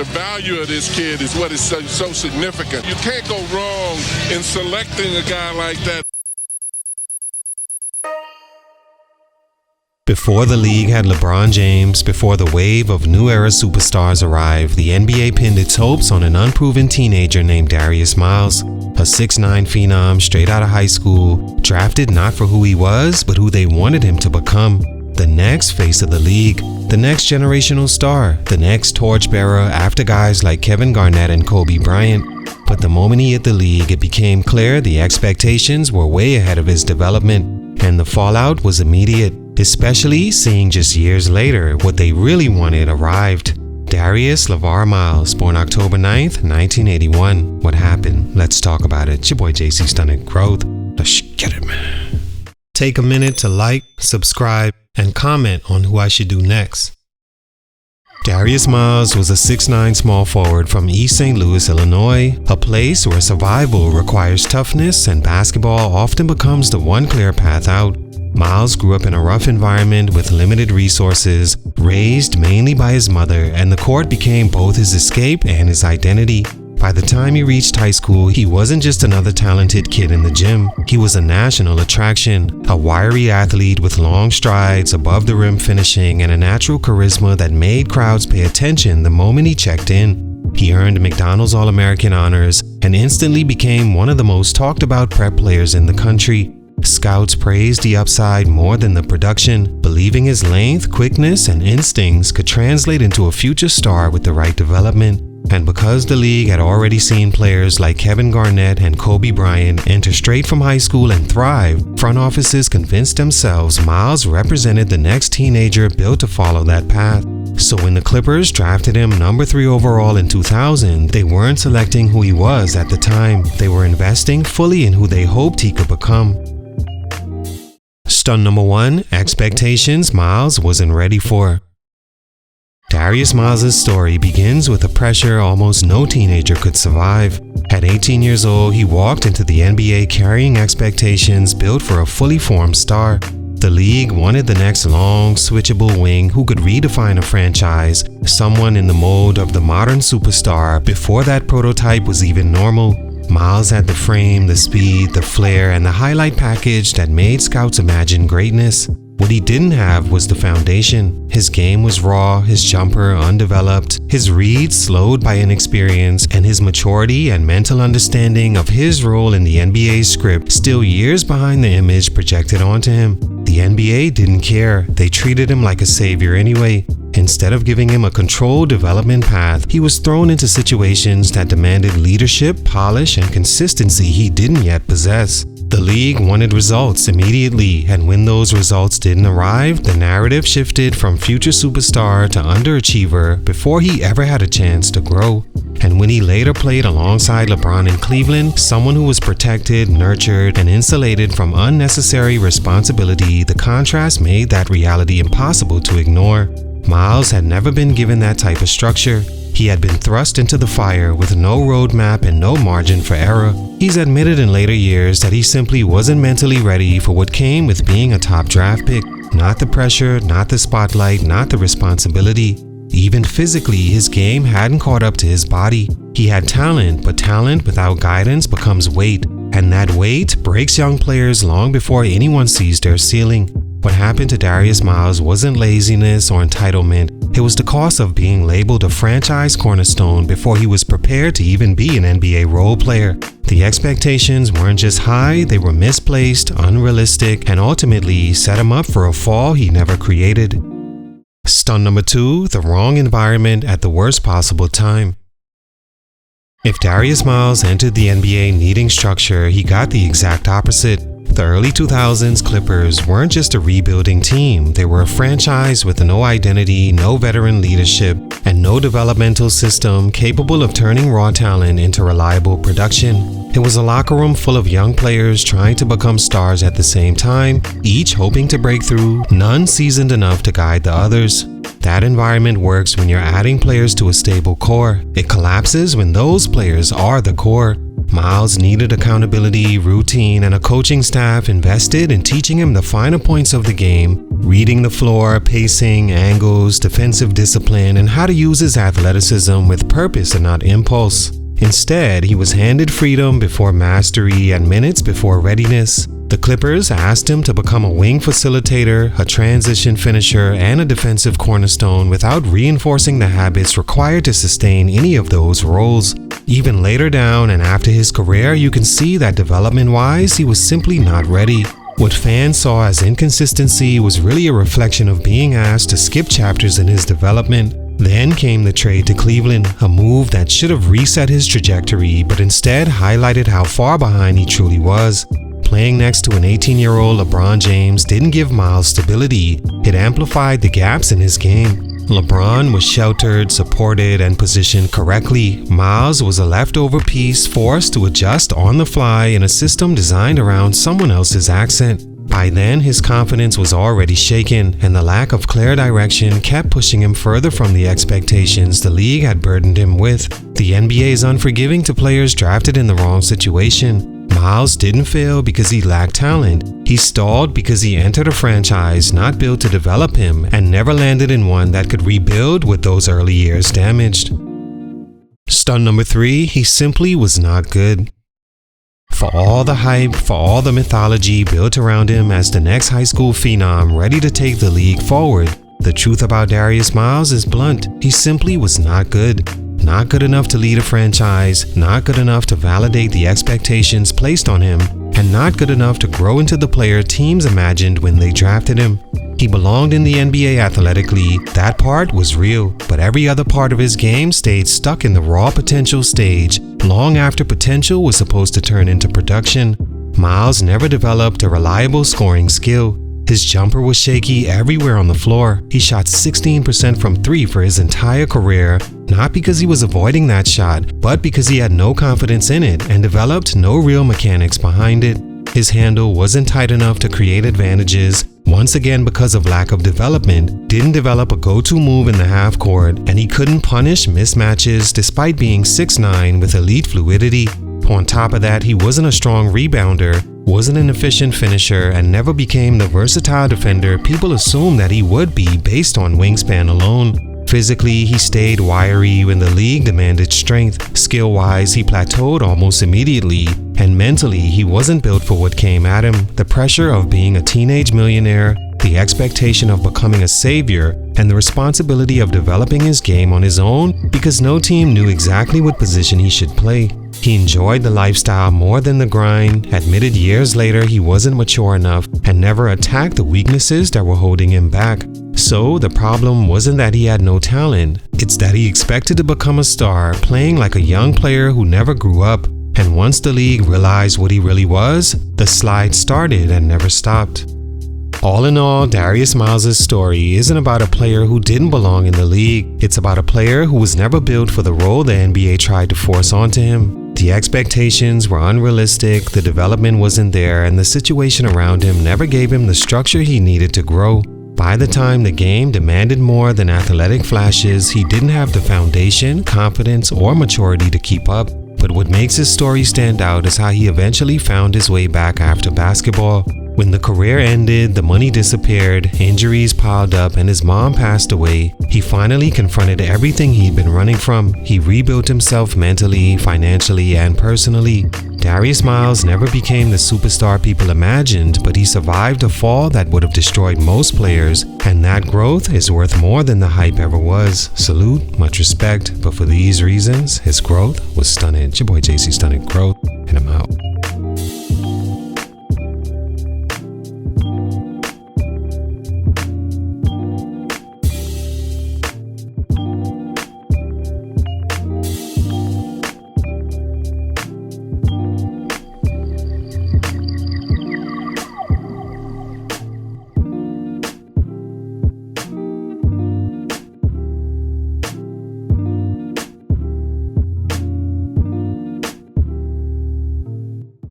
The value of this kid is what is so significant. You can't go wrong in selecting a guy like that. Before the league had LeBron James, before the wave of new era superstars arrived, the NBA pinned its hopes on an unproven teenager named Darius Miles, a 6'9" phenom straight out of high school, drafted not for who he was, but who they wanted him to become. The next face of the league, the next generational star, the next torchbearer after guys like Kevin Garnett and Kobe Bryant. But the moment he hit the league, it became clear the expectations were way ahead of his development, and the fallout was immediate, especially seeing just years later what they really wanted arrived. Darius LeVar Miles, born October 9th, 1981. What happened? Let's talk about it. It's your boy JC Stunted Growth. Let's get it, man. Take a minute to like, subscribe, and comment on who I should do next. Darius Miles was a 6'9" small forward from East St. Louis, Illinois, a place where survival requires toughness and basketball often becomes the one clear path out. Miles grew up in a rough environment with limited resources, raised mainly by his mother, and the court became both his escape and his identity. By the time he reached high school, he wasn't just another talented kid in the gym. He was a national attraction, a wiry athlete with long strides, above the rim finishing, and a natural charisma that made crowds pay attention the moment he checked in. He earned McDonald's All-American honors and instantly became one of the most talked about prep players in the country. Scouts praised the upside more than the production, believing his length, quickness, and instincts could translate into a future star with the right development. And because the league had already seen players like Kevin Garnett and Kobe Bryant enter straight from high school and thrive, front offices convinced themselves Miles represented the next teenager built to follow that path. So when the Clippers drafted him number 3 overall in 2000, they weren't selecting who he was at the time. They were investing fully in who they hoped he could become. Stunt number 1, expectations Miles wasn't ready for. Darius Miles' story begins with a pressure almost no teenager could survive. At 18 years old, he walked into the NBA carrying expectations built for a fully formed star. The league wanted the next long, switchable wing who could redefine a franchise, someone in the mold of the modern superstar before that prototype was even normal. Miles had the frame, the speed, the flair, and the highlight package that made scouts imagine greatness. What he didn't have was the foundation. His game was raw, his jumper undeveloped, his reads slowed by inexperience, and his maturity and mental understanding of his role in the NBA's script still years behind the image projected onto him. The NBA didn't care. They treated him like a savior anyway. Instead of giving him a controlled development path, he was thrown into situations that demanded leadership, polish, and consistency he didn't yet possess. The league wanted results immediately, and when those results didn't arrive, the narrative shifted from future superstar to underachiever before he ever had a chance to grow. And when he later played alongside LeBron in Cleveland, someone who was protected, nurtured, and insulated from unnecessary responsibility, the contrast made that reality impossible to ignore. Miles had never been given that type of structure. He had been thrust into the fire with no roadmap and no margin for error. He's admitted in later years that he simply wasn't mentally ready for what came with being a top draft pick. Not the pressure, not the spotlight, not the responsibility. Even physically, his game hadn't caught up to his body. He had talent, but talent without guidance becomes weight. And that weight breaks young players long before anyone sees their ceiling. What happened to Darius Miles wasn't laziness or entitlement. It was the cost of being labeled a franchise cornerstone before he was prepared to even be an NBA role player. The expectations weren't just high, they were misplaced, unrealistic, and ultimately set him up for a fall he never created. Stunt number 2, the wrong environment at the worst possible time. If Darius Miles entered the NBA needing structure, he got the exact opposite. The early 2000s Clippers weren't just a rebuilding team, they were a franchise with no identity, no veteran leadership, and no developmental system capable of turning raw talent into reliable production. It was a locker room full of young players trying to become stars at the same time, each hoping to break through, none seasoned enough to guide the others. That environment works when you're adding players to a stable core. It collapses when those players are the core. Miles needed accountability, routine, and a coaching staff invested in teaching him the finer points of the game, reading the floor, pacing, angles, defensive discipline, and how to use his athleticism with purpose and not impulse. Instead, he was handed freedom before mastery and minutes before readiness. The Clippers asked him to become a wing facilitator, a transition finisher, and a defensive cornerstone without reinforcing the habits required to sustain any of those roles. Even later down and after his career, you can see that development-wise, he was simply not ready. What fans saw as inconsistency was really a reflection of being asked to skip chapters in his development. Then came the trade to Cleveland, a move that should have reset his trajectory, but instead highlighted how far behind he truly was. Playing next to an 18-year-old LeBron James didn't give Miles stability, it amplified the gaps in his game. LeBron was sheltered, supported, and positioned correctly. Miles was a leftover piece forced to adjust on the fly in a system designed around someone else's accent. By then, his confidence was already shaken, and the lack of clear direction kept pushing him further from the expectations the league had burdened him with. The NBA is unforgiving to players drafted in the wrong situation. Miles didn't fail because he lacked talent. He stalled because he entered a franchise not built to develop him and never landed in one that could rebuild with those early years damaged. Stunt number 3, he simply was not good. For all the hype, for all the mythology built around him as the next high school phenom ready to take the league forward, the truth about Darius Miles is blunt. He simply was not good. Not good enough to lead a franchise, not good enough to validate the expectations placed on him, and not good enough to grow into the player teams imagined when they drafted him. He belonged in the NBA athletically, that part was real, but every other part of his game stayed stuck in the raw potential stage, long after potential was supposed to turn into production. Miles never developed a reliable scoring skill. His jumper was shaky everywhere on the floor. He shot 16% from 3 for his entire career, not because he was avoiding that shot, but because he had no confidence in it and developed no real mechanics behind it. His handle wasn't tight enough to create advantages, once again because of lack of development, didn't develop a go-to move in the half court, and he couldn't punish mismatches despite being 6'9" with elite fluidity. On top of that, he wasn't a strong rebounder, wasn't an efficient finisher, and never became the versatile defender people assumed that he would be based on wingspan alone. Physically, he stayed wiry when the league demanded strength. Skill-wise, he plateaued almost immediately, and mentally, he wasn't built for what came at him. The pressure of being a teenage millionaire, the expectation of becoming a savior, and the responsibility of developing his game on his own because no team knew exactly what position he should play. He enjoyed the lifestyle more than the grind, admitted years later he wasn't mature enough, and never attacked the weaknesses that were holding him back. So the problem wasn't that he had no talent, it's that he expected to become a star, playing like a young player who never grew up. And once the league realized what he really was, the slide started and never stopped. All in all, Darius Miles' story isn't about a player who didn't belong in the league. It's about a player who was never built for the role the NBA tried to force onto him. The expectations were unrealistic, the development wasn't there, and the situation around him never gave him the structure he needed to grow. By the time the game demanded more than athletic flashes, he didn't have the foundation, confidence, or maturity to keep up. But what makes his story stand out is how he eventually found his way back after basketball. When the career ended, the money disappeared, injuries piled up, and his mom passed away, he finally confronted everything he'd been running from. He rebuilt himself mentally, financially, and personally. Darius Miles never became the superstar people imagined, but he survived a fall that would have destroyed most players, and that growth is worth more than the hype ever was. Salute, much respect, but for these reasons, his growth was stunted. It's your boy JC Stunted Growth, and I'm out.